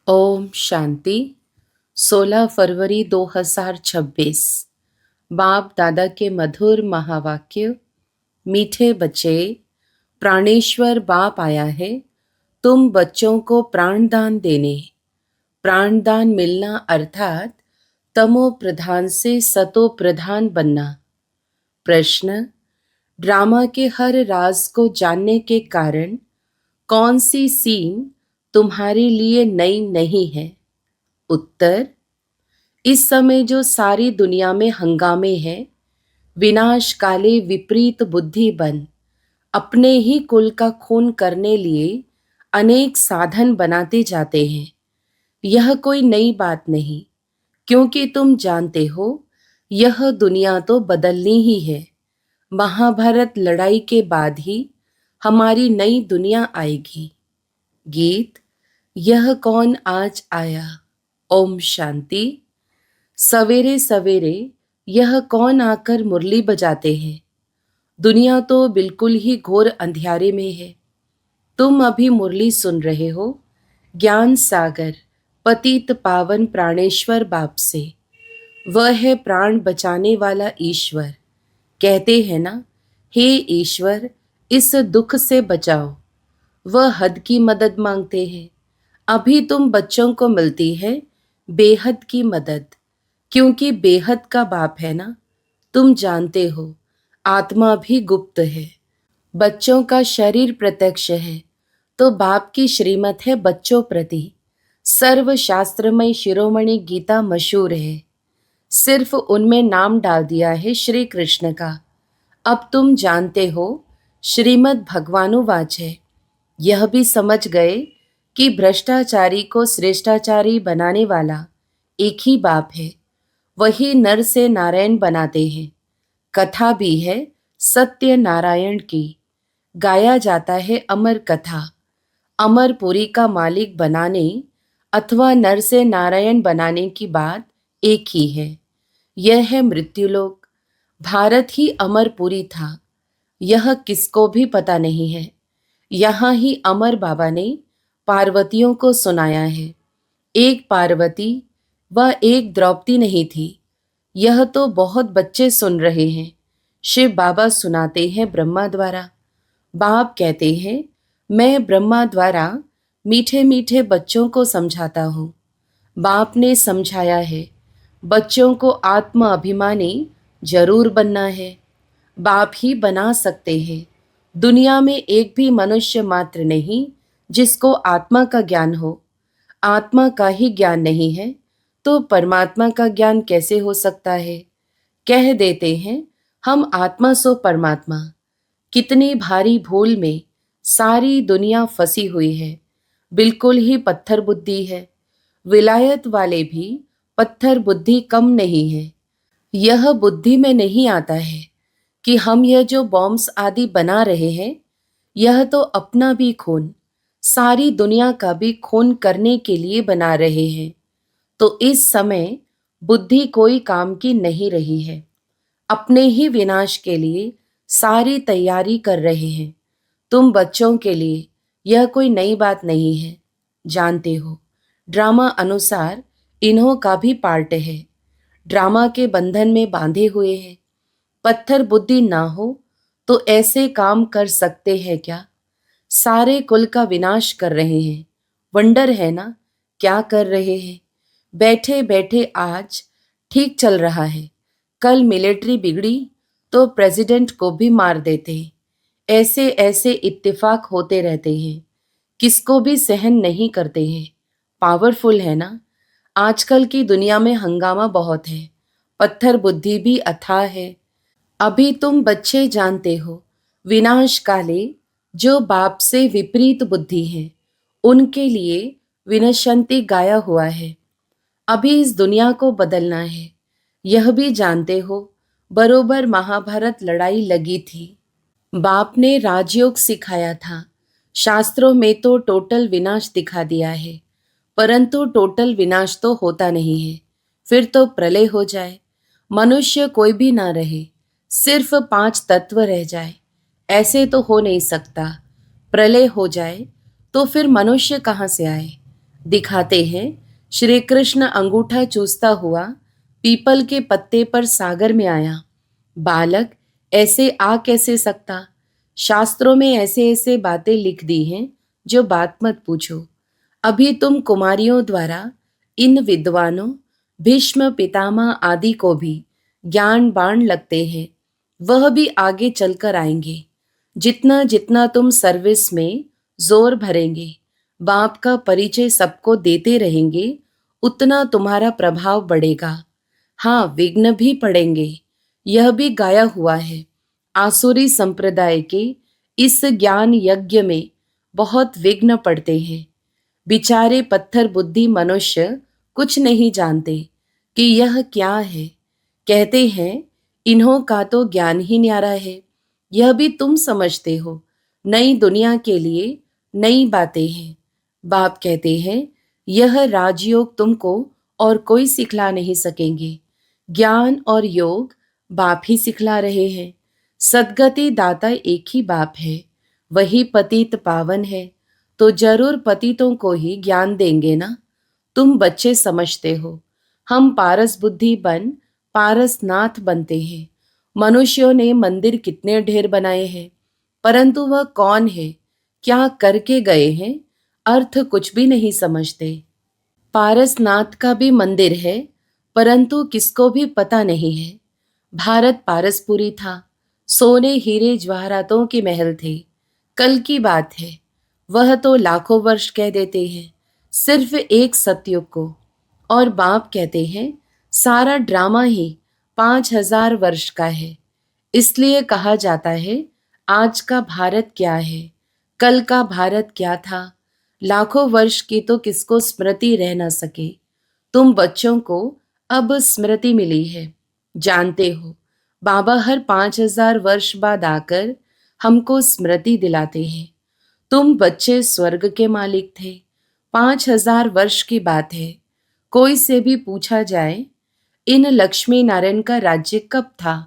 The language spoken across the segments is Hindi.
ओम शांति। 16 फरवरी 2026। बाप दादा के मधुर महावाक्य। मीठे बच्चे, प्राणेश्वर बाप आया है तुम बच्चों को प्राणदान देने। प्राणदान मिलना अर्थात तमो प्रधान से सतो प्रधान बनना। प्रश्न: ड्रामा के हर राज को जानने के कारण कौन सी सीन तुम्हारे लिए नई नहीं है? उत्तर: इस समय जो सारी दुनिया में हंगामे हैं, विनाश काले विपरीत बुद्धि बन अपने ही कुल का खून करने लिए अनेक साधन बनाते जाते हैं। यह कोई नई बात नहीं, क्योंकि तुम जानते हो यह दुनिया तो बदलनी ही है। महाभारत लड़ाई के बाद ही हमारी नई दुनिया आएगी। गीत। यह कौन आज आया। ओम शांति। सवेरे सवेरे यह कौन आकर मुरली बजाते हैं। दुनिया तो बिल्कुल ही घोर अंधियारे में है। तुम अभी मुरली सुन रहे हो ज्ञान सागर पतित पावन प्राणेश्वर बाप से। वह है प्राण बचाने वाला ईश्वर। कहते हैं ना, हे ईश्वर इस दुख से बचाओ। वह हद की मदद मांगते हैं। अभी तुम बच्चों को मिलती है बेहद की मदद, क्योंकि बेहद का बाप है ना। तुम जानते हो आत्मा भी गुप्त है। बच्चों का शरीर प्रत्यक्ष है, तो बाप की श्रीमत है बच्चों प्रति। सर्व शास्त्रमय शिरोमणि गीता मशहूर है। सिर्फ उनमें नाम डाल दिया है श्री कृष्ण का। अब तुम जानते हो श्रीमद् भगवानुवाच है। यह भी समझ गए कि भ्रष्टाचारी को श्रेष्ठाचारी बनाने वाला एक ही बाप है। वही नर से नारायण बनाते हैं। कथा भी है सत्य नारायण की। गाया जाता है अमर कथा। अमरपुरी का मालिक बनाने अथवा नर से नारायण बनाने की बात एक ही है। यह है मृत्युलोक। भारत ही अमरपुरी था, यह किसको भी पता नहीं है। यहाँ ही अमर बाबा ने पार्वतियों को सुनाया है। एक पार्वती व एक द्रौपदी नहीं थी। यह तो बहुत बच्चे सुन रहे हैं। शिव बाबा सुनाते हैं ब्रह्मा द्वारा। बाप कहते हैं मैं ब्रह्मा द्वारा मीठे मीठे बच्चों को समझाता हूँ। बाप ने समझाया है बच्चों को आत्म अभिमानी जरूर बनना है। बाप ही बना सकते हैं। दुनिया में एक भी मनुष्य मात्र नहीं जिसको आत्मा का ज्ञान हो। आत्मा का ही ज्ञान नहीं है तो परमात्मा का ज्ञान कैसे हो सकता है? कह देते हैं हम आत्मा सो परमात्मा। कितनी भारी भूल में सारी दुनिया फंसी हुई है। बिल्कुल ही पत्थर बुद्धि है। विलायत वाले भी पत्थर बुद्धि कम नहीं है। यह बुद्धि में नहीं आता है कि हम यह जो बॉम्ब्स आदि बना रहे हैं, यह तो अपना भी खून, सारी दुनिया का भी खून करने के लिए बना रहे हैं। तो इस समय बुद्धि कोई काम की नहीं रही है। अपने ही विनाश के लिए सारी तैयारी कर रहे हैं। तुम बच्चों के लिए यह कोई नई बात नहीं है। जानते हो ड्रामा अनुसार इन्हों का भी पार्ट है। ड्रामा के बंधन में बांधे हुए हैं। पत्थर बुद्धि ना हो तो ऐसे काम कर सकते हैं क्या? सारे कुल का विनाश कर रहे हैं। वंडर है ना, क्या कर रहे हैं? बैठे बैठे आज ठीक चल रहा है, कल मिलिट्री बिगड़ी तो प्रेसिडेंट को भी मार देते। ऐसे ऐसे इत्तेफाक होते रहते हैं, किसको भी सहन नहीं करते हैं। पावरफुल है ना। आजकल की दुनिया में हंगामा बहुत है, पत्थर बुद्धि भी अथाह है। अभी तुम बच्चे जानते हो विनाश काले जो बाप से विपरीत बुद्धि है, उनके लिए विनशंति गाया हुआ है। अभी इस दुनिया को बदलना है। यह भी जानते हो बरोबर महाभारत लड़ाई लगी थी। बाप ने राजयोग सिखाया था। शास्त्रों में तो टोटल विनाश दिखा दिया है, परंतु टोटल विनाश तो होता नहीं है। फिर तो प्रलय हो जाए, मनुष्य कोई भी ना रहे, सिर्फ 5 तत्व रह जाए, ऐसे तो हो नहीं सकता। प्रलय हो जाए तो फिर मनुष्य कहाँ से आए? दिखाते हैं श्री कृष्ण अंगूठा चूसता हुआ पीपल के पत्ते पर सागर में आया। बालक, ऐसे आ कैसे सकता? शास्त्रों में ऐसे ऐसे बातें लिख दी हैं जो बात मत पूछो। अभी तुम कुमारियों द्वारा इन विद्वानों भीष्म पितामह आदि को भी ज्ञान बाण लगते हैं, वह भी आगे चलकर आएंगे। जितना जितना तुम सर्विस में जोर भरेंगे, बाप का परिचय सबको देते रहेंगे, उतना तुम्हारा प्रभाव बढ़ेगा। हाँ, विघ्न भी पड़ेंगे, यह भी गाया हुआ है। आसुरी संप्रदाय के इस ज्ञान यज्ञ में बहुत विघ्न पड़ते हैं। बेचारे पत्थर बुद्धि मनुष्य कुछ नहीं जानते कि यह क्या है। कहते हैं इन्हों का तो ज्ञान ही न्यारा है। यह भी तुम समझते हो, नई दुनिया के लिए नई बातें हैं। बाप कहते हैं यह राजयोग तुमको और कोई सिखला नहीं सकेंगे। ज्ञान और योग बाप ही सिखला रहे हैं। सदगति दाता एक ही बाप है, वही पतित पावन है, तो जरूर पतितों को ही ज्ञान देंगे ना। तुम बच्चे समझते हो हम पारस बुद्धि बन पारस नाथ बनते हैं। मनुष्यों ने मंदिर कितने ढेर बनाए हैं, परंतु वह कौन है, क्या करके गए हैं, अर्थ कुछ भी नहीं समझते। पारसनाथ का भी मंदिर है, परंतु किसको भी पता नहीं है। भारत पारसपुरी था, सोने हीरे जवाहरातों के महल थे। कल की बात है, वह तो लाखों वर्ष कह देते हैं सिर्फ एक सतयुग को, और बाप कहते हैं सारा ड्रामा ही 5,000 वर्ष का है। इसलिए कहा जाता है आज का भारत क्या है, कल का भारत क्या था। लाखों वर्ष की तो किसको स्मृति रह न सके। तुम बच्चों को अब स्मृति मिली है, जानते हो बाबा हर 5,000 वर्ष बाद आकर हमको स्मृति दिलाते हैं। तुम बच्चे स्वर्ग के मालिक थे। 5,000 वर्ष की बात है। कोई से भी पूछा जाए इन लक्ष्मी नारायण का राज्य कब था,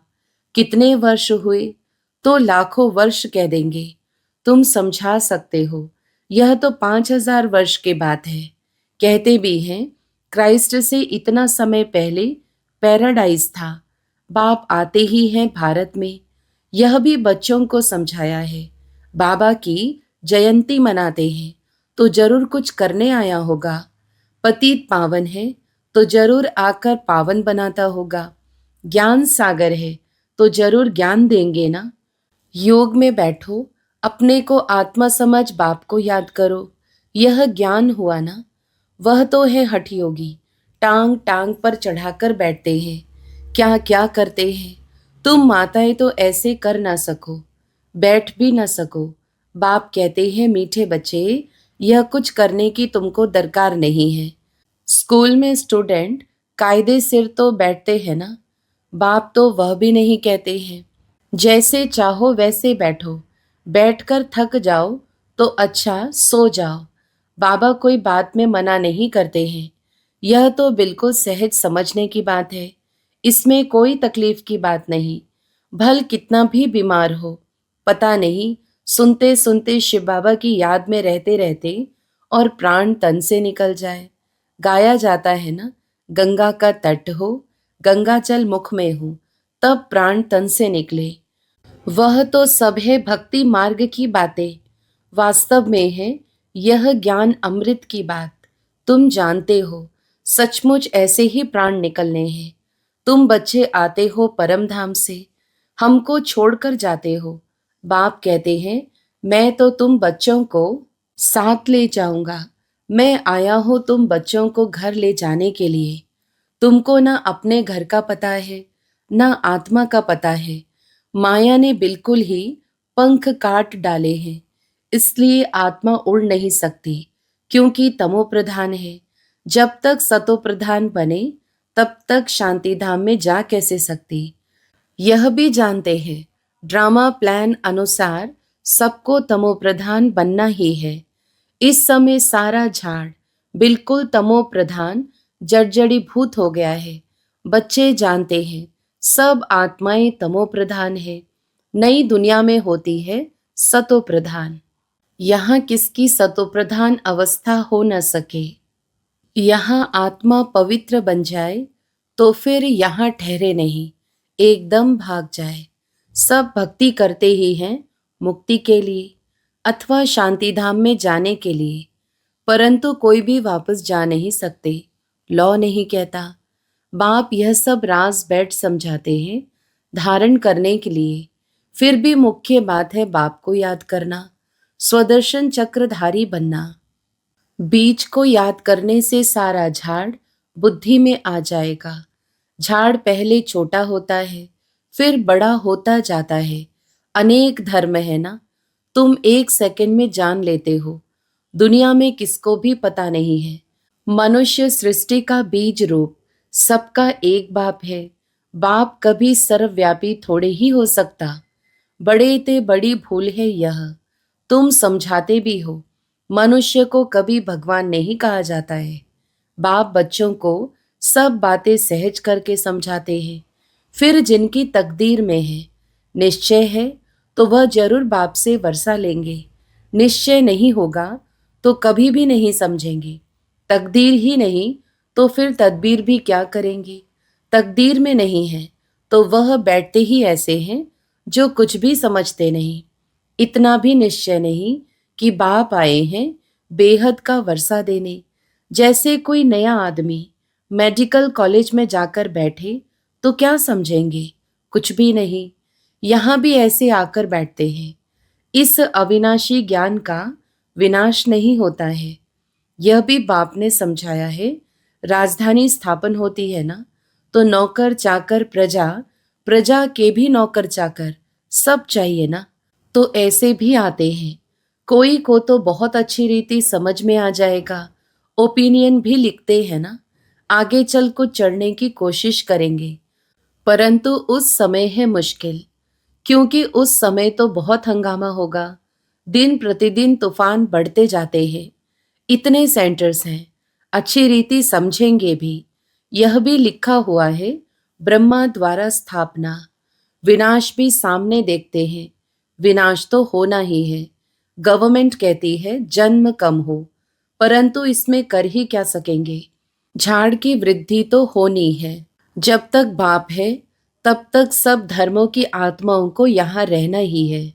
कितने वर्ष हुए, तो लाखों वर्ष कह देंगे। तुम समझा सकते हो यह तो 5,000 वर्ष के बात है। कहते भी हैं क्राइस्ट से इतना समय पहले पैराडाइज था। बाप आते ही हैं भारत में, यह भी बच्चों को समझाया है। बाबा की जयंती मनाते हैं तो जरूर कुछ करने आया होगा। पतित पावन है तो जरूर आकर पावन बनाता होगा। ज्ञान सागर है तो जरूर ज्ञान देंगे ना। योग में बैठो, अपने को आत्मा समझ बाप को याद करो, यह ज्ञान हुआ ना। वह तो है हठ योगी, टांग टांग पर चढ़ाकर बैठते हैं, क्या क्या करते हैं। तुम माताएं तो ऐसे कर ना सको, बैठ भी ना सको। बाप कहते हैं मीठे बच्चे, यह कुछ करने की तुमको दरकार नहीं है। स्कूल में स्टूडेंट कायदे सिर तो बैठते हैं ना। बाप तो वह भी नहीं कहते हैं जैसे चाहो वैसे बैठो, बैठकर थक जाओ तो अच्छा सो जाओ। बाबा कोई बात में मना नहीं करते हैं, यह तो बिल्कुल सहज समझने की बात है। इसमें कोई तकलीफ की बात नहीं। भल कितना भी बीमार हो, पता नहीं सुनते सुनते शिव बाबा की याद में रहते रहते और प्राण तन से निकल जाए। गाया जाता है ना, गंगा का तट हो, गंगा जल मुख में हो, तब प्राण तन से निकले। वह तो सब है भक्ति मार्ग की बातें, वास्तव में है यह ज्ञान अमृत की बात। तुम जानते हो सचमुच ऐसे ही प्राण निकलने हैं। तुम बच्चे आते हो परम धाम से, हमको छोड़कर जाते हो। बाप कहते हैं मैं तो तुम बच्चों को साथ ले जाऊंगा। मैं आया हूं तुम बच्चों को घर ले जाने के लिए। तुमको ना अपने घर का पता है, ना आत्मा का पता है। माया ने बिल्कुल ही पंख काट डाले हैं, इसलिए आत्मा उड़ नहीं सकती, क्योंकि तमो प्रधान है। जब तक सतो प्रधान बने तब तक शांति धाम में जा कैसे सकती। यह भी जानते हैं ड्रामा प्लान अनुसार सबको तमो प्रधान बनना ही है। इस समय सारा झाड़ बिल्कुल तमो प्रधान जर्जरीभूत हो गया है। बच्चे जानते हैं सब आत्माएं तमो प्रधान है। नई दुनिया में होती है सतो प्रधान। यहाँ किसकी सतो प्रधान अवस्था हो न सके। यहाँ आत्मा पवित्र बन जाए तो फिर यहाँ ठहरे नहीं, एकदम भाग जाए। सब भक्ति करते ही हैं मुक्ति के लिए अथवा शांति धाम में जाने के लिए, परंतु कोई भी वापस जा नहीं सकते, लौ नहीं कहता। बाप यह सब राज बैठ समझाते हैं धारण करने के लिए। फिर भी मुख्य बात है बाप को याद करना, स्वदर्शन चक्रधारी बनना। बीज को याद करने से सारा झाड़ बुद्धि में आ जाएगा। झाड़ पहले छोटा होता है, फिर बड़ा होता जाता है। अनेक धर्म है ना, तुम एक सेकंड में जान लेते हो। दुनिया में किसको भी पता नहीं है। मनुष्य सृष्टि का बीज रूप, सबका एक बाप है। बाप कभी सर्वव्यापी थोड़े ही हो सकता। बड़े ते बड़ी भूल है यह, तुम समझाते भी हो। मनुष्य को कभी भगवान नहीं कहा जाता है। बाप बच्चों को सब बातें सहज करके समझाते हैं। फिर जिनकी तकदीर में है, निश्चय है, तो वह जरूर बाप से वर्षा लेंगे। निश्चय नहीं होगा तो कभी भी नहीं समझेंगे। तकदीर ही नहीं तो फिर तदबीर भी क्या करेंगे। तकदीर में नहीं है तो वह बैठते ही ऐसे हैं जो कुछ भी समझते नहीं। इतना भी निश्चय नहीं कि बाप आए हैं बेहद का वर्षा देने। जैसे कोई नया आदमी मेडिकल कॉलेज में जाकर बैठे तो क्या समझेंगे, कुछ भी नहीं। यहाँ भी ऐसे आकर बैठते हैं। इस अविनाशी ज्ञान का विनाश नहीं होता है, यह भी बाप ने समझाया है। राजधानी स्थापन होती है ना, तो नौकर चाकर प्रजा, प्रजा के भी नौकर चाकर सब चाहिए ना, तो ऐसे भी आते हैं। कोई को तो बहुत अच्छी रीति समझ में आ जाएगा, ओपिनियन भी लिखते हैं ना, आगे चल को चढ़ने की कोशिश करेंगे, परंतु उस समय है मुश्किल, क्योंकि उस समय तो बहुत हंगामा होगा। दिन प्रतिदिन तूफान बढ़ते जाते हैं। इतने सेंटर्स हैं, अच्छी रीति समझेंगे भी। यह भी लिखा हुआ है, ब्रह्मा द्वारा स्थापना। विनाश भी सामने देखते हैं, विनाश तो होना ही है। गवर्नमेंट कहती है जन्म कम हो, परंतु इसमें कर ही क्या सकेंगे। झाड़ की वृद्धि तो होनी है। जब तक बाप है तब तक सब धर्मों की आत्माओं को यहाँ रहना ही है।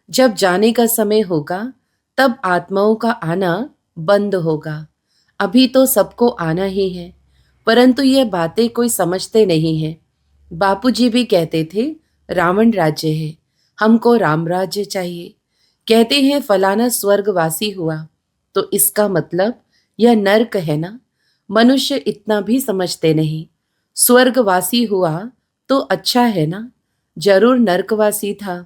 जब जाने का समय होगा तब आत्माओं का आना बंद होगा। अभी तो सबको आना ही है, परंतु ये बातें कोई समझते नहीं है। बापूजी भी कहते थे रावण राज्य है, हमको राम राज्य चाहिए। कहते हैं फलाना स्वर्गवासी हुआ, तो इसका मतलब यह नर्क है ना। मनुष्य इतना भी समझते नहीं। स्वर्गवासी हुआ तो अच्छा है ना, जरूर नर्कवासी था।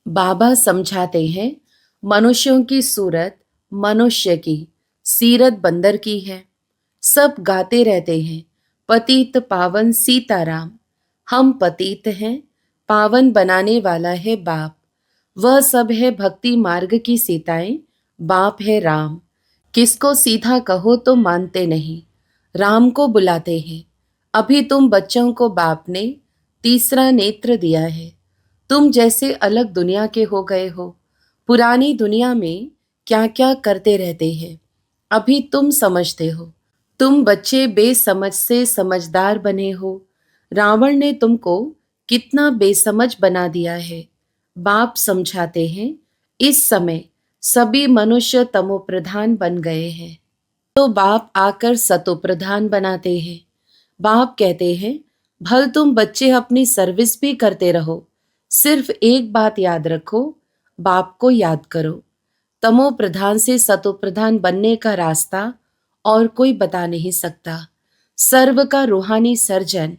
बाबा समझाते हैं मनुष्यों की सूरत मनुष्य की, सीरत बंदर की है। सब गाते रहते हैं पतित पावन सीताराम। हम पतित हैं, पावन बनाने वाला है बाप। वह सब है भक्ति मार्ग की सीताएं, बाप है राम। किसको सीधा कहो तो मानते नहीं, राम को बुलाते हैं। अभी तुम बच्चों को बाप ने तीसरा नेत्र दिया है। तुम जैसे अलग दुनिया के हो गए हो। पुरानी दुनिया में क्या क्या करते रहते हैं, अभी तुम समझते हो। तुम बच्चे बेसमझ से समझदार बने हो। रावण ने तुमको कितना बेसमझ बना दिया है। बाप समझाते हैं इस समय सभी मनुष्य तमोप्रधान बन गए हैं, तो बाप आकर सतोप्रधान बनाते हैं। बाप कहते हैं भल तुम बच्चे अपनी सर्विस भी करते रहो, सिर्फ एक बात याद रखो, बाप को याद करो। तमो प्रधान से सतो प्रधान बनने का रास्ता और कोई बता नहीं सकता। सर्व का रूहानी सर्जन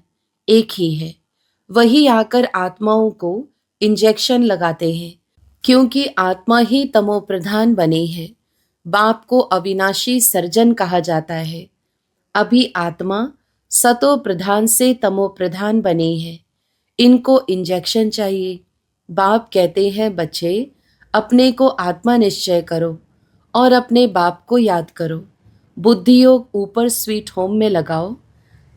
एक ही है, वही आकर आत्माओं को इंजेक्शन लगाते हैं, क्योंकि आत्मा ही तमो प्रधान बनी है। बाप को अविनाशी सर्जन कहा जाता है। अभी आत्मा सतो प्रधान से तमो प्रधान बनी है, इनको इंजेक्शन चाहिए। बाप कहते हैं बच्चे अपने को आत्मा निश्चय करो और अपने बाप को याद करो। बुद्धि योग ऊपर स्वीट होम में लगाओ।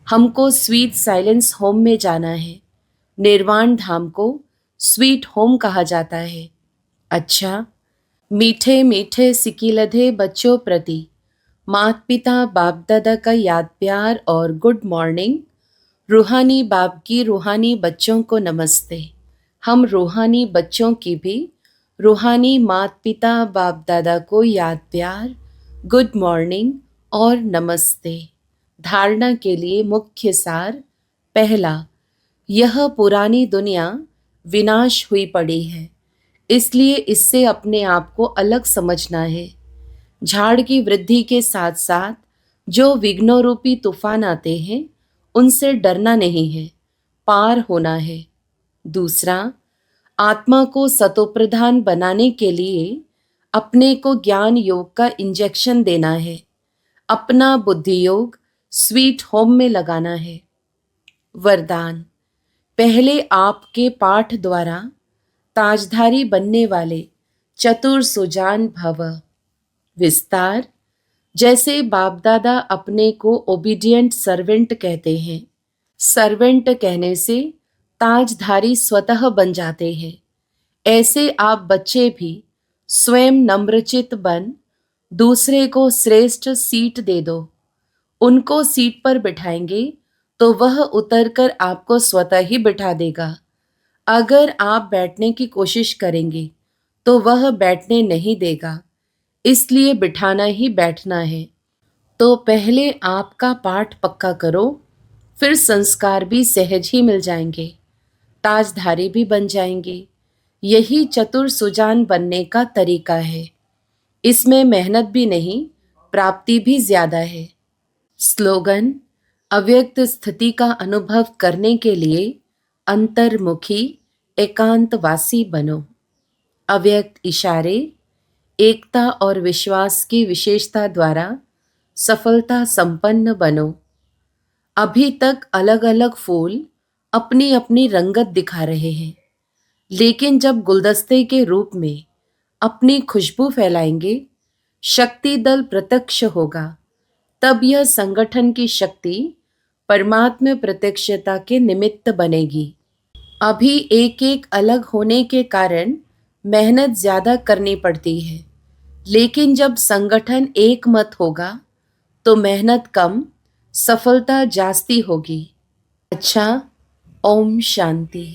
हमको स्वीट साइलेंस होम में जाना है। निर्वाण धाम को स्वीट होम कहा जाता है। अच्छा, मीठे मीठे सिकिलधे बच्चों प्रति माता पिता बाप दादा का याद प्यार और गुड मॉर्निंग। रूहानी बाप की रूहानी बच्चों को नमस्ते। हम रूहानी बच्चों की भी रूहानी माता पिता बाप दादा को याद प्यार, गुड मॉर्निंग और नमस्ते। धारणा के लिए मुख्य सार। पहला, यह पुरानी दुनिया विनाश हुई पड़ी है, इसलिए इससे अपने आप को अलग समझना है। झाड़ की वृद्धि के साथ साथ जो विघ्नों रूपी तूफान आते हैं, उनसे डरना नहीं है, पार होना है। दूसरा, आत्मा को सतोप्रधान बनाने के लिए अपने को ज्ञान योग का इंजेक्शन देना है। अपना बुद्धि योग स्वीट होम में लगाना है। वरदान, पहले आपके पाठ द्वारा ताजधारी बनने वाले चतुर सुजान भव। विस्तार, जैसे बाप दादा अपने को ओबीडियंट सर्वेंट कहते हैं, सर्वेंट कहने से ताजधारी स्वतः बन जाते हैं, ऐसे आप बच्चे भी स्वयं नम्रचित बन दूसरे को श्रेष्ठ सीट दे दो। उनको सीट पर बिठाएंगे तो वह उतरकर आपको स्वतः ही बिठा देगा। अगर आप बैठने की कोशिश करेंगे तो वह बैठने नहीं देगा, इसलिए बिठाना ही बैठना है। तो पहले आपका पाठ पक्का करो, फिर संस्कार भी सहज ही मिल जाएंगे, ताजधारी भी बन जाएंगे। यही चतुर सुजान बनने का तरीका है। इसमें मेहनत भी नहीं, प्राप्ति भी ज्यादा है। स्लोगन, अव्यक्त स्थिति का अनुभव करने के लिए अंतर्मुखी एकांतवासी बनो। अव्यक्त इशारे, एकता और विश्वास की विशेषता द्वारा सफलता संपन्न बनो। अभी तक अलग अलग फूल अपनी अपनी रंगत दिखा रहे हैं, लेकिन जब गुलदस्ते के रूप में अपनी खुशबू फैलाएंगे, शक्ति दल प्रत्यक्ष होगा। तब यह संगठन की शक्ति परमात्मा प्रत्यक्षता के निमित्त बनेगी। अभी एक एक अलग होने के कारण मेहनत ज्यादा करनी पड़ती है, लेकिन जब संगठन एक मत होगा तो मेहनत कम, सफलता जास्ती होगी। अच्छा, ओम शांति।